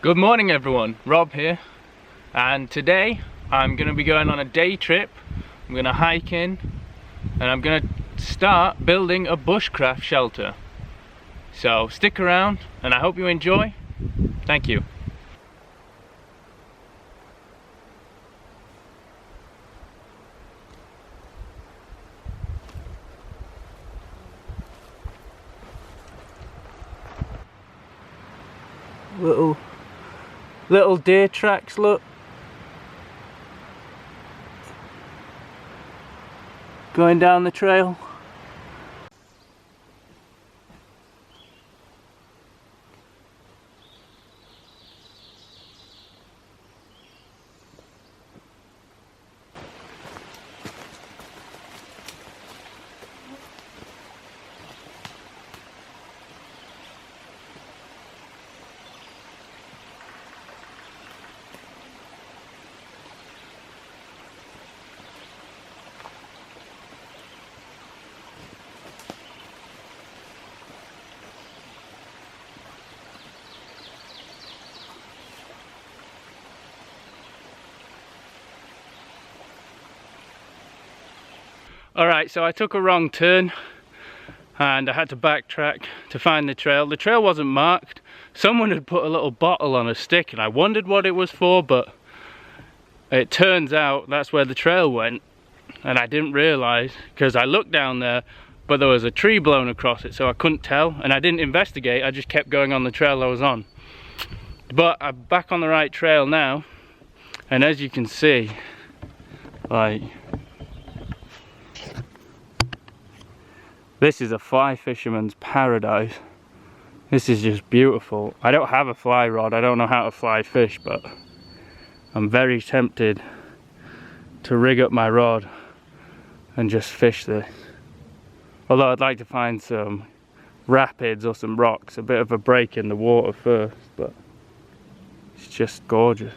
Good morning everyone, Rob here, and today I'm going to be going on a day trip. I'm going to hike in and I'm going to start building a bushcraft shelter. So stick around and I hope you enjoy. Thank you. Little deer tracks, look. Going down the trail. Alright, so I took a wrong turn and I had to backtrack to find the trail. The trail wasn't marked. Someone had put a little bottle on a stick and I wondered what it was for, but it turns out that's where the trail went, and I didn't realise because I looked down there but there was a tree blown across it, so I couldn't tell, and I didn't investigate. I just kept going on the trail I was on. But I'm back on the right trail now, and as you can see, like, this is a fly fisherman's paradise. This is just beautiful. I don't have a fly rod, I don't know how to fly fish, but I'm very tempted to rig up my rod and just fish this. Although I'd like to find some rapids or some rocks, a bit of a break in the water first, but it's just gorgeous.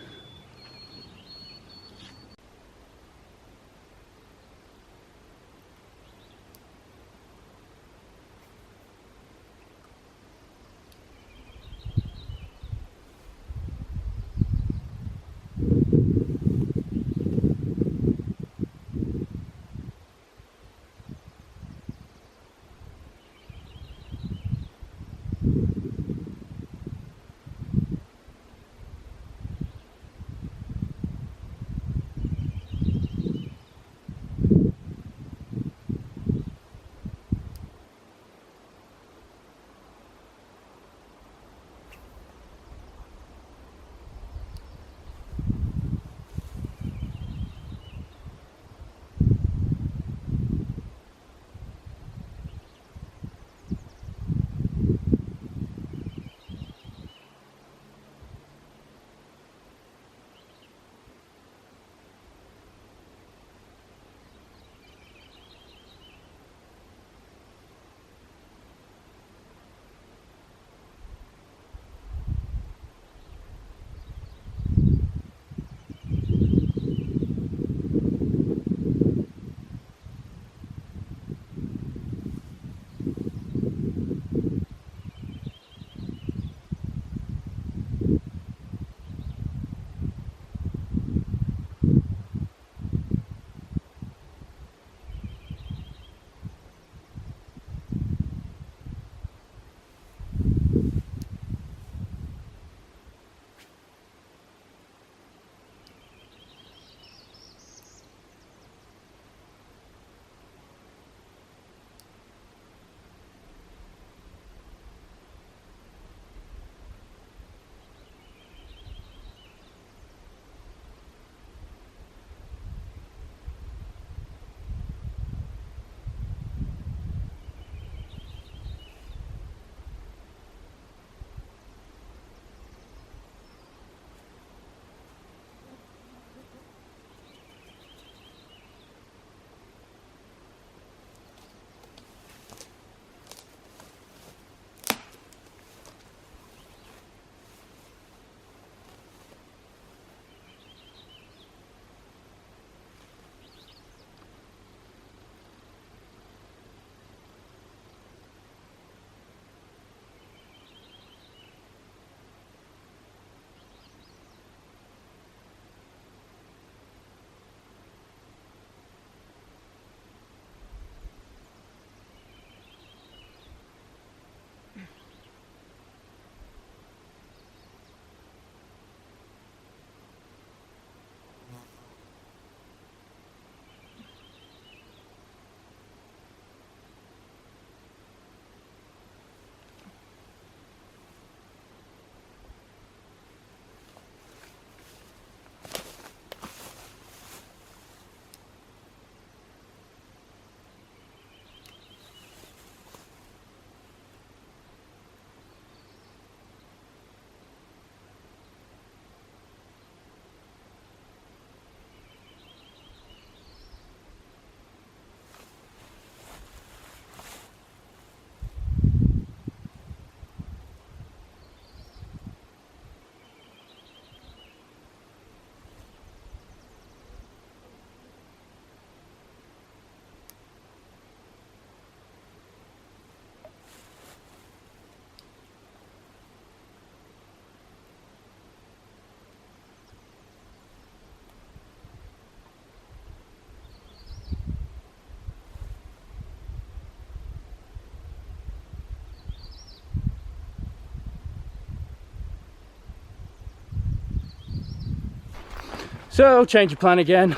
So, change of plan again.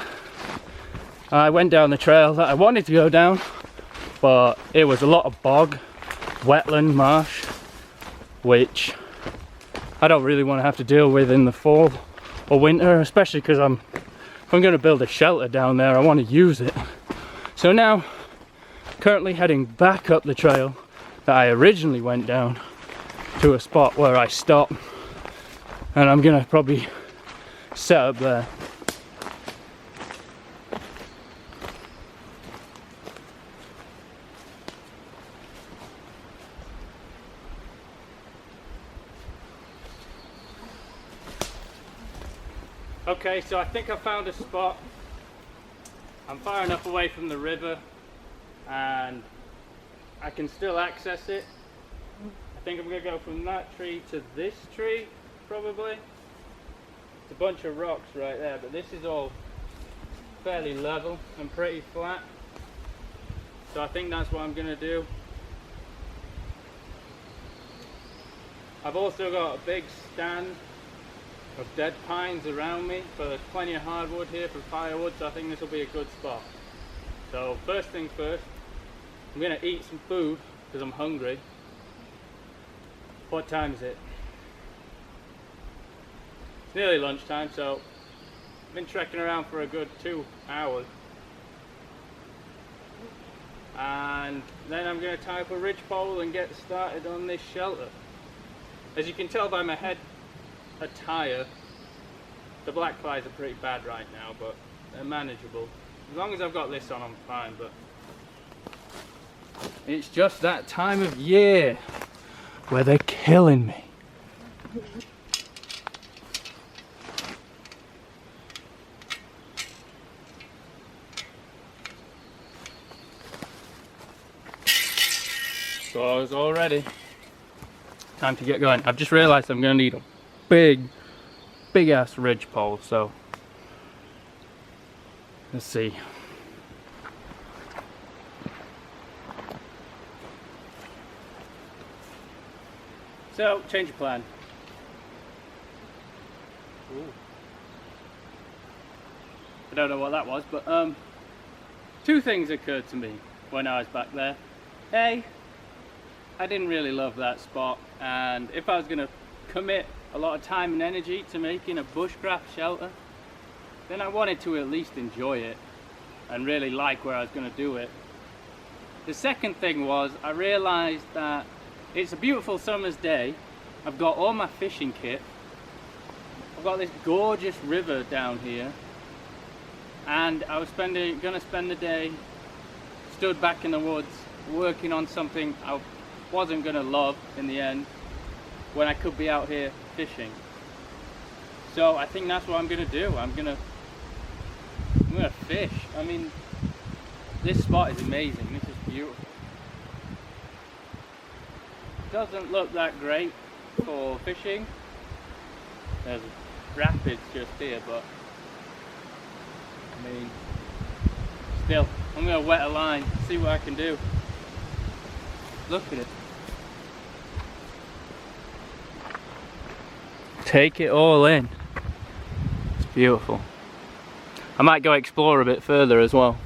I went down the trail that I wanted to go down, but it was a lot of bog, wetland, marsh, which I don't really want to have to deal with in the fall or winter, especially because if I'm going to build a shelter down there, I want to use it. So now, currently heading back up the trail that I originally went down to a spot where I stopped, and I'm going to probably set up there. Okay, so I think I found a spot. I'm far enough away from the river and I can still access it. I think I'm going to go from that tree to this tree, probably. It's a bunch of rocks right there, but this is all fairly level and pretty flat. So I think that's what I'm going to do. I've also got a big stand of dead pines around me, but there's plenty of hardwood here for firewood, so I think this will be a good spot. So first things first, I'm going to eat some food because I'm hungry. What time is it? It's nearly lunchtime, so I've been trekking around for a good 2 hours. And then I'm going to tie up a ridgepole and get started on this shelter. As you can tell by my head attire, the black flies are pretty bad right now, but they're manageable. As long as I've got this on, I'm fine, but it's just that time of year where they're killing me. So it's all ready. Time to get going. I've just realized I'm going to need a big ass ridge pole, so let's see. So, change of plan. Ooh. I don't know what that was, but two things occurred to me when I was back there. A, I didn't really love that spot, and if I was going to commit a lot of time and energy to making a bushcraft shelter, then I wanted to at least enjoy it and really like where I was going to do it. The second thing was, I realized that it's a beautiful summer's day. I've got all my fishing kit. I've got this gorgeous river down here, and I was going to spend the day stood back in the woods working on something I wasn't going to love in the end, when I could be out here fishing. So I think that's what I'm going to do. I'm going to fish. I mean, this spot is amazing. This is beautiful. Doesn't look that great for fishing. There's rapids just here, but I mean, still, I'm going to wet a line, see what I can do. Look at it. Take it all in. It's beautiful. I might go explore a bit further as well.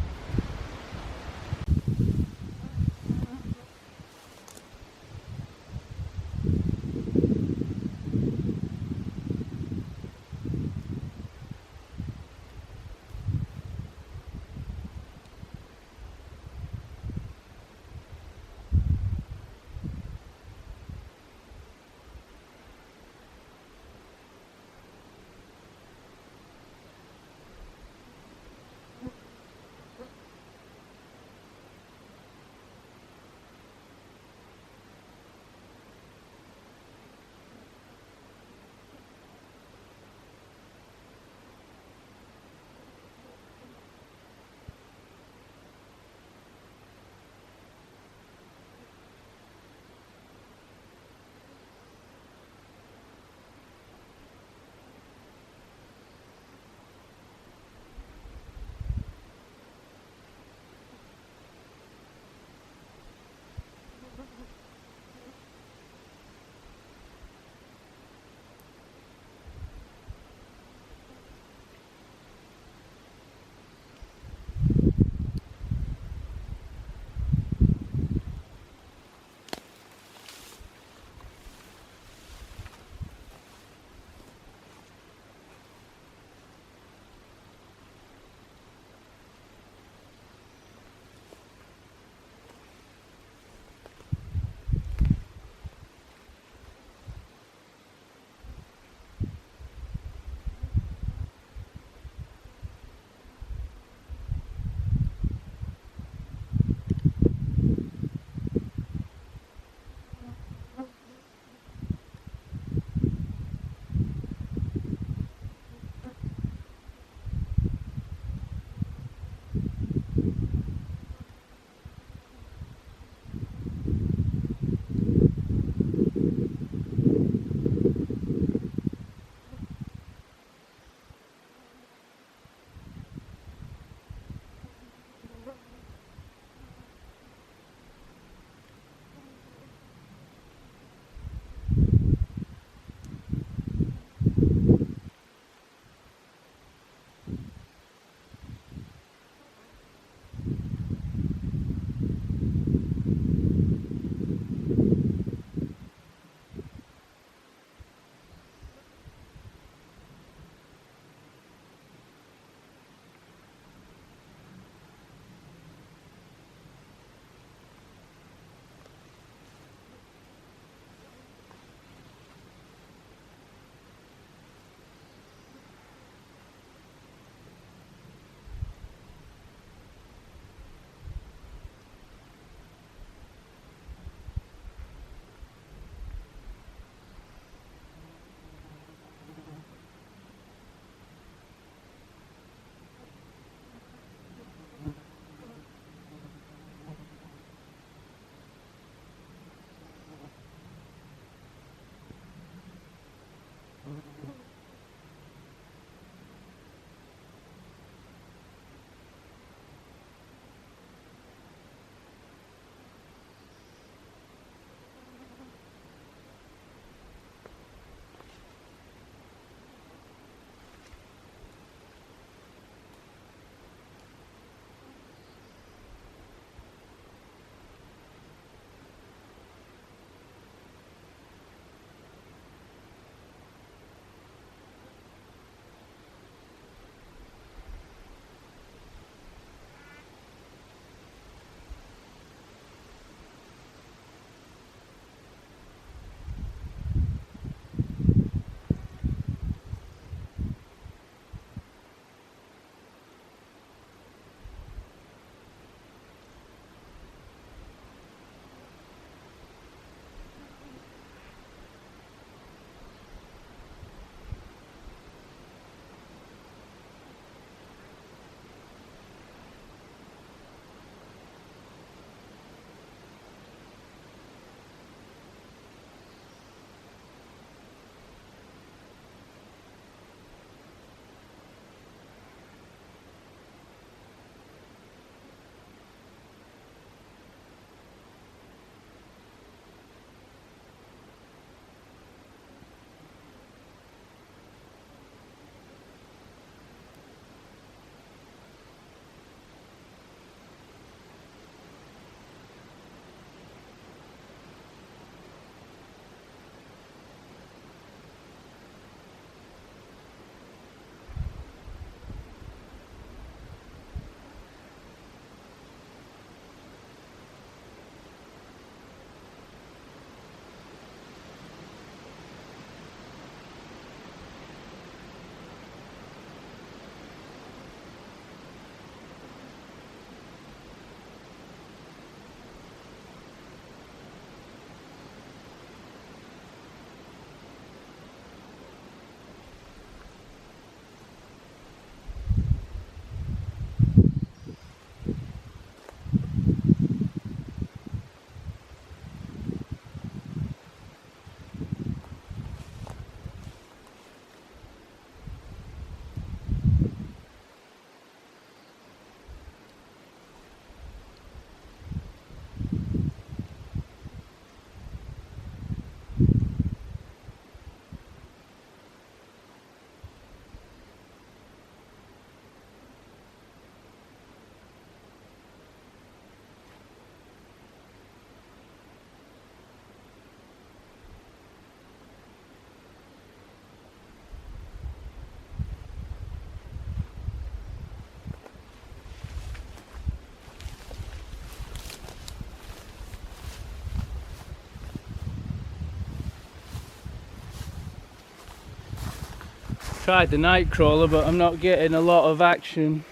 Tried the night crawler, but I'm not getting a lot of action.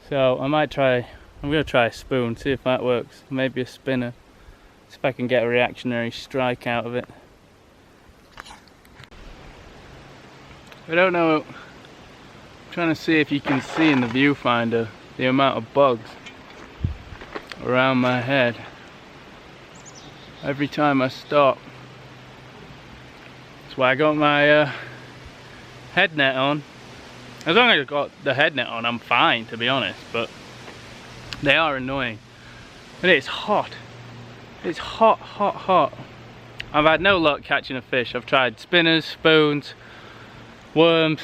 So I might try, I'm going to try a spoon, see if that works. Maybe a spinner. See if I can get a reactionary strike out of it. I don't know, I'm trying to see if you can see in the viewfinder the amount of bugs around my head every time I stop. That's why I got my head net on. As long as I've got the head net on, I'm fine, to be honest, but they are annoying. And it's hot. It's hot, hot, hot. I've had no luck catching a fish. I've tried spinners, spoons, worms,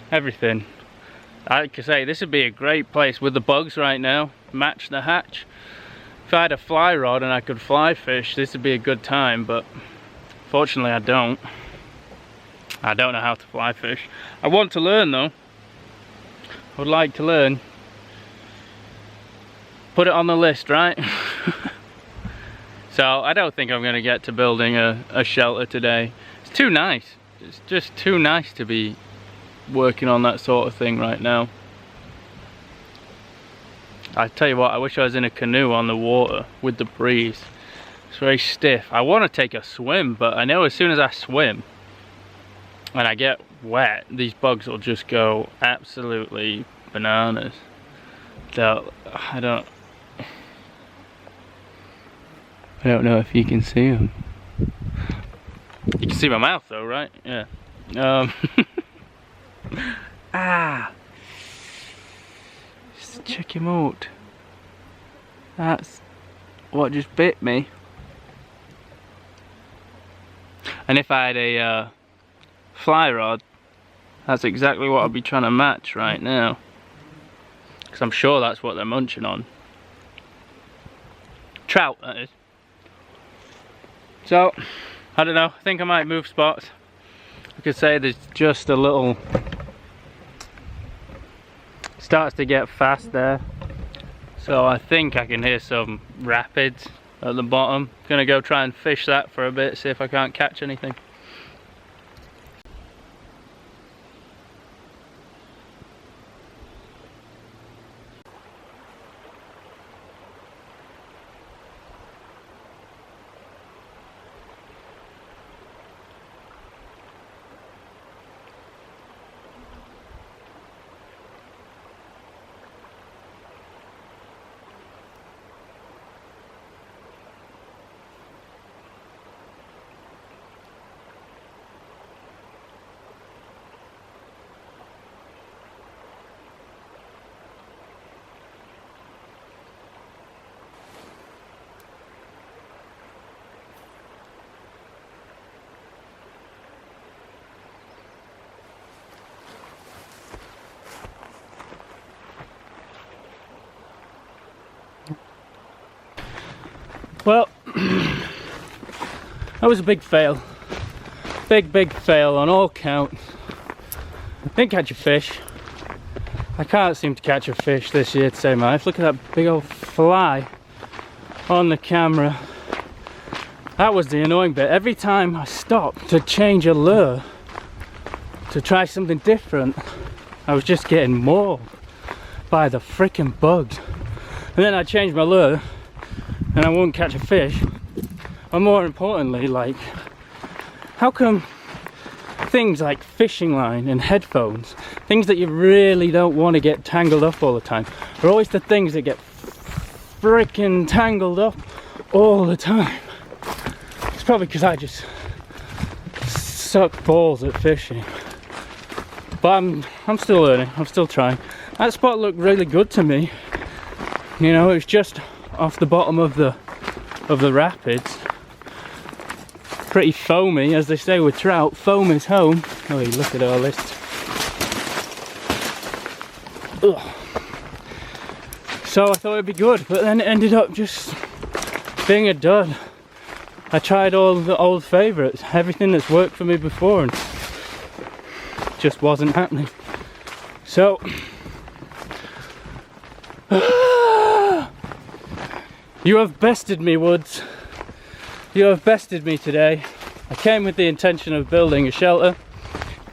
everything. Like I say, this would be a great place with the bugs right now. Match the hatch. If I had a fly rod and I could fly fish, this would be a good time, but fortunately I don't. I don't know how to fly fish. I want to learn though. I would like to learn. Put it on the list, right? So I don't think I'm going to get to building a shelter today. It's too nice. It's just too nice to be working on that sort of thing right now. I tell you what, I wish I was in a canoe on the water with the breeze. It's very stiff. I want to take a swim, but I know as soon as I swim and I get wet, these bugs will just go absolutely bananas. So I don't know if you can see them. You can see my mouth though, right? Yeah. Ah! Just check him out. That's what just bit me. And if I had a fly rod, that's exactly what I'd be trying to match right now. Because I'm sure that's what they're munching on. Trout, that is. So, I don't know, I think I might move spots. I could say there's just a little, starts to get fast there. So I think I can hear some rapids at the bottom. Gonna go try and fish that for a bit, see if I can't catch anything. Well, that was a big fail. Big fail on all counts. Didn't catch a fish. I can't seem to catch a fish this year to save my life. Look at that big old fly on the camera. That was the annoying bit. Every time I stopped to change a lure, to try something different, I was just getting mauled by the freaking bugs. And then I changed my lure and I wouldn't catch a fish. And more importantly, like, how come things like fishing line and headphones, things that you really don't want to get tangled up all the time, are always the things that get freaking tangled up all the time? It's probably because I just suck balls at fishing. But I'm still learning, I'm still trying. That spot looked really good to me. You know, it was just off the bottom of the rapids. Pretty foamy, as they say with trout. Foam is home. Oh, look at all this. Ugh. So I thought it'd be good, but then it ended up just being a dud. I tried all the old favourites, everything that's worked for me before, and it just wasn't happening. So you have bested me, Woods. You have bested me today. I came with the intention of building a shelter.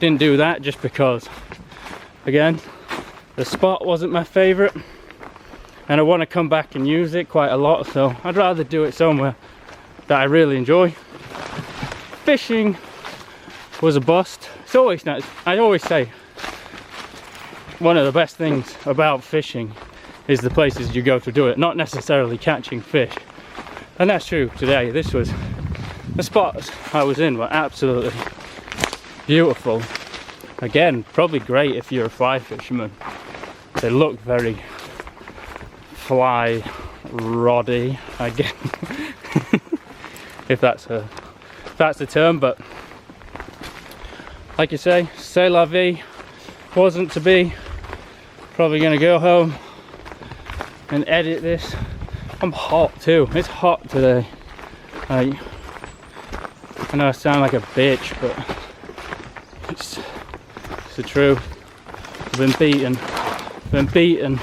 didn't do that just because, again, the spot wasn't my favorite, and I want to come back and use it quite a lot, so I'd rather do it somewhere that I really enjoy. Fishing was a bust. It's always nice. I always say one of the best things about fishing is the places you go to do it, not necessarily catching fish. And that's true today. This was, the spots I was in were absolutely beautiful. Again, probably great if you're a fly fisherman. They look very fly roddy, I guess. if that's a term, but like you say, c'est la vie. Wasn't to be. Probably gonna go home and edit this. I'm hot too. It's hot today. I know I sound like a bitch, but it's the truth. I've been beaten,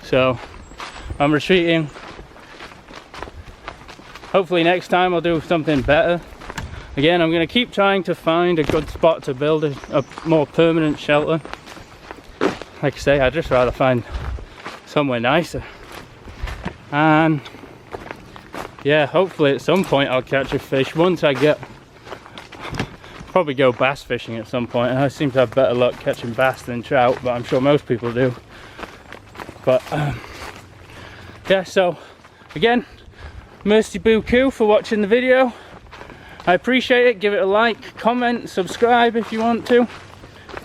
so I'm retreating. Hopefully next time I'll do something better. Again, I'm going to keep trying to find a good spot to build a more permanent shelter. Like I say, I'd just rather find somewhere nicer. And yeah, hopefully at some point I'll catch a fish. Once I get, probably go bass fishing at some point. I seem to have better luck catching bass than trout, but I'm sure most people do. But yeah, so again, merci beaucoup for watching the video. I appreciate it. Give it a like, comment, subscribe if you want to,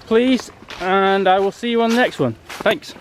please, and I will see you on the next one. Thanks.